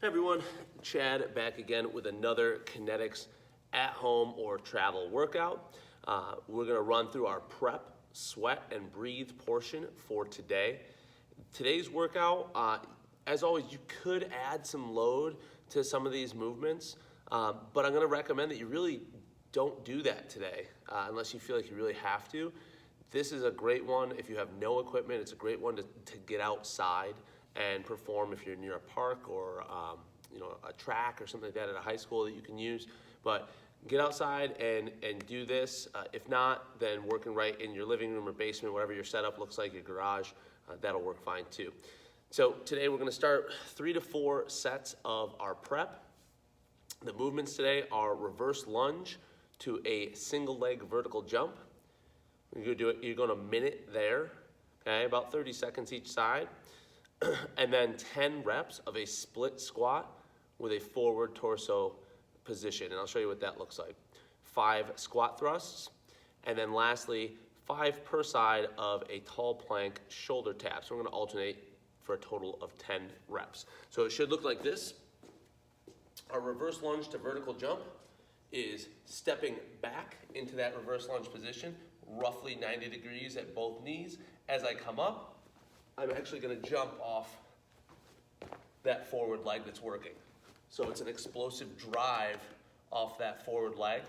Hey everyone, Chad back again with another Kinetics at home or travel workout. We're gonna run through our prep, sweat, and breathe portion for today. Today's workout, as always, you could add some load to some of these movements, but I'm gonna recommend that you really don't do that today unless you feel like you really have to. This is a great one if you have no equipment. It's a great one to get outside and perform if you're near a park or a track or something like that at a high school that you can use. But get outside and do this. If not, then working right in your living room or basement, whatever your setup looks like, your garage, that'll work fine too. So today we're gonna start 3 to 4 sets of our prep. The movements today are reverse lunge to a single leg vertical jump. You're gonna do it, you're gonna minute there, okay, about 30 seconds each side. And then 10 reps of a split squat with a forward torso position. And I'll show you what that looks like. 5 squat thrusts. And then lastly, 5 per side of a tall plank shoulder tap. So we're gonna alternate for a total of 10 reps. So it should look like this. Our reverse lunge to vertical jump is stepping back into that reverse lunge position, roughly 90 degrees at both knees. As I come up, I'm actually gonna jump off that forward leg that's working. So it's an explosive drive off that forward leg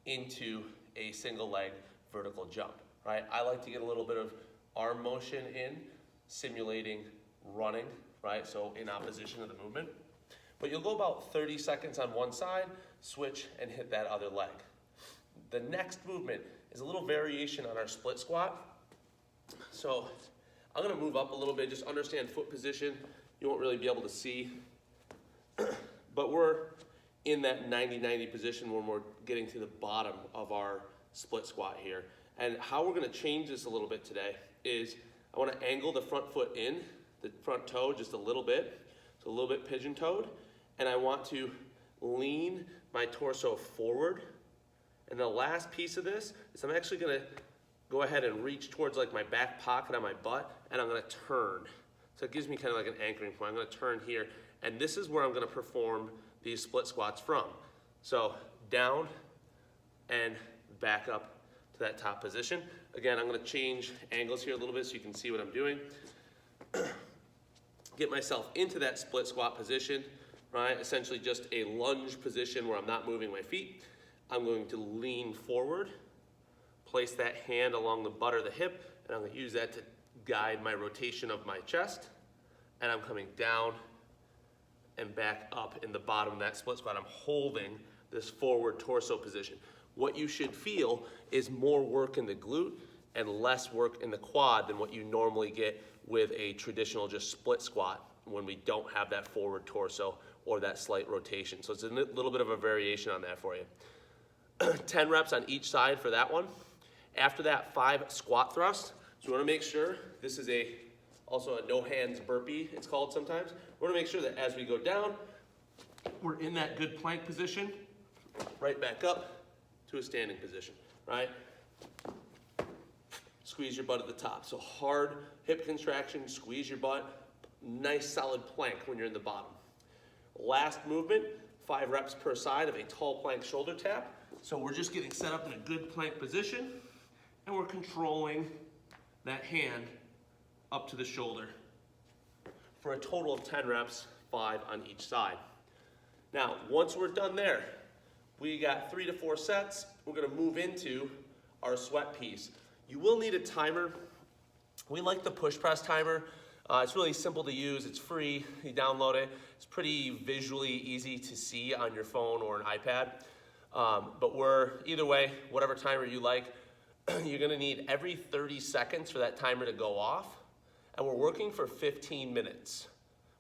into a single leg vertical jump, right? I like to get a little bit of arm motion in, simulating running, right? So in opposition to the movement. But you'll go about 30 seconds on one side, switch and hit that other leg. The next movement is a little variation on our split squat. So I'm gonna move up a little bit, just understand foot position. You won't really be able to see, but we're in that 90-90 position when we're getting to the bottom of our split squat here. And how we're gonna change this a little bit today is I wanna angle the front foot in, the front toe just a little bit, so a little bit pigeon-toed, and I want to lean my torso forward. And the last piece of this is I'm actually gonna go ahead and reach towards like my back pocket on my butt, and I'm gonna turn. So it gives me kind of like an anchoring point. I'm gonna turn here, and this is where I'm gonna perform these split squats from. So down and back up to that top position. Again, I'm gonna change angles here a little bit so you can see what I'm doing. Get myself into that split squat position, right? Essentially just a lunge position where I'm not moving my feet. I'm going to lean forward, place that hand along the butt or the hip, and I'm gonna use that to guide my rotation of my chest. And I'm coming down and back up in the bottom of that split squat. I'm holding this forward torso position. What you should feel is more work in the glute and less work in the quad than what you normally get with a traditional just split squat when we don't have that forward torso or that slight rotation. So it's a little bit of a variation on that for you. 10 reps on each side for that one. After that, 5 squat thrusts. So we wanna make sure, this is also a no hands burpee, it's called sometimes. We wanna make sure that as we go down, we're in that good plank position, right back up to a standing position, right? Squeeze your butt at the top. So hard hip contraction, squeeze your butt, nice solid plank when you're in the bottom. Last movement, 5 reps per side of a tall plank shoulder tap. So we're just getting set up in a good plank position, and we're controlling that hand up to the shoulder for a total of 10 reps, 5 on each side. Now, once we're done there, we got 3 to 4 sets. We're gonna move into our sweat piece. You will need a timer. We like the push press timer. It's really simple to use, it's free, you download it. It's pretty visually easy to see on your phone or an iPad. But either way, whatever timer you like, you're gonna need every 30 seconds for that timer to go off, and we're working for 15 minutes.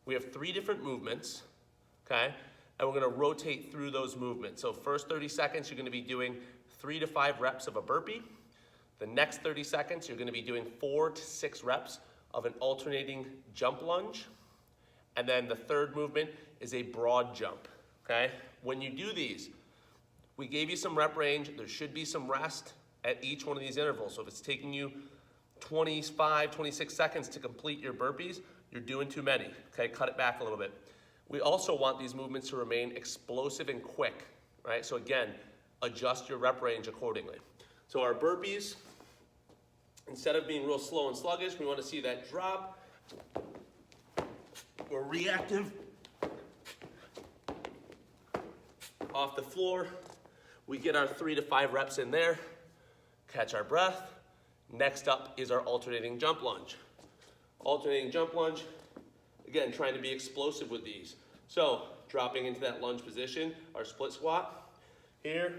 We have 3 different movements, okay? And we're gonna rotate through those movements. So first 30 seconds, you're gonna be doing 3 to 5 reps of a burpee. The next 30 seconds, you're gonna be doing 4 to 6 reps of an alternating jump lunge. And then the third movement is a broad jump, okay? When you do these, we gave you some rep range. There should be some rest at each one of these intervals. So if it's taking you 25, 26 seconds to complete your burpees, you're doing too many, okay? Cut it back a little bit. We also want these movements to remain explosive and quick, right? So again, adjust your rep range accordingly. So our burpees, instead of being real slow and sluggish, we want to see that drop. We're reactive. Off the floor. We get our 3 to 5 reps in there. Catch our breath. Next up is our alternating jump lunge. Alternating jump lunge, again, trying to be explosive with these. So, dropping into that lunge position, our split squat. Here.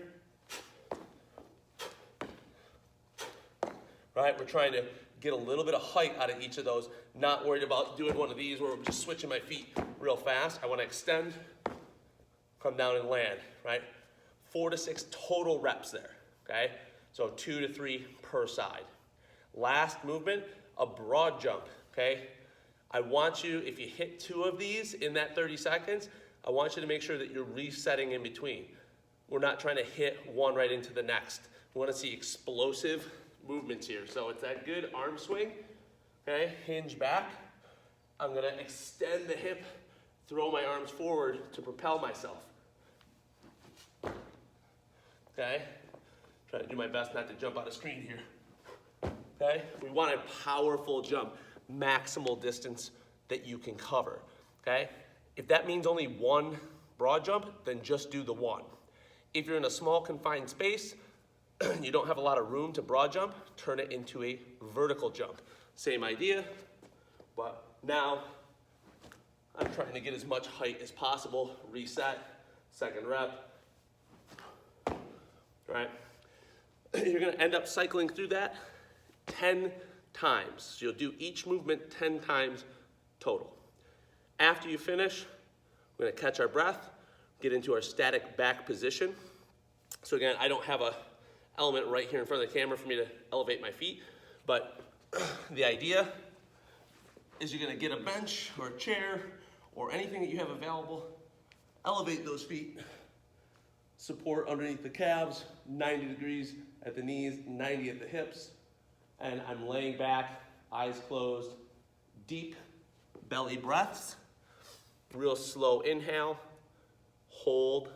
Right, we're trying to get a little bit of height out of each of those. Not worried about doing one of these where I'm just switching my feet real fast. I want to extend, come down and land, right? 4 to 6 total reps there, okay? So 2 to 3 per side. Last movement, a broad jump, okay? I want you, if you hit 2 of these in that 30 seconds, I want you to make sure that you're resetting in between. We're not trying to hit one right into the next. We want to see explosive movements here. So it's that good arm swing, okay? Hinge back. I'm gonna extend the hip, throw my arms forward to propel myself. Okay? Try to do my best not to jump out of screen here. Okay? We want a powerful jump, maximal distance that you can cover. Okay? If that means only one broad jump, then just do the one. If you're in a small confined space, you don't have a lot of room to broad jump, turn it into a vertical jump. Same idea, but now I'm trying to get as much height as possible. Reset, second rep. Right? You're gonna end up cycling through that 10 times. So you'll do each movement 10 times total. After you finish, we're gonna catch our breath, get into our static back position. So again, I don't have a element right here in front of the camera for me to elevate my feet, but the idea is you're gonna get a bench or a chair or anything that you have available, elevate those feet, support underneath the calves, 90 degrees at the knees, 90 at the hips, and I'm laying back, eyes closed, deep belly breaths, real slow inhale, hold,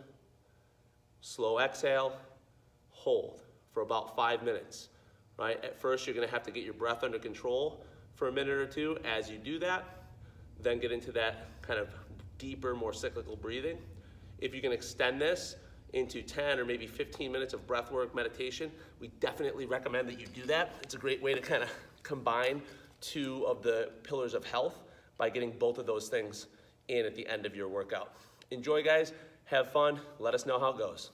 slow exhale, hold for about 5 minutes, right? At first, you're gonna have to get your breath under control for a minute or two. As you do that, then get into that kind of deeper, more cyclical breathing. If you can extend this into 10 or maybe 15 minutes of breath work meditation, we definitely recommend that you do that. It's a great way to kind of combine 2 of the pillars of health by getting both of those things in at the end of your workout. Enjoy, guys. Have fun. Let us know how it goes.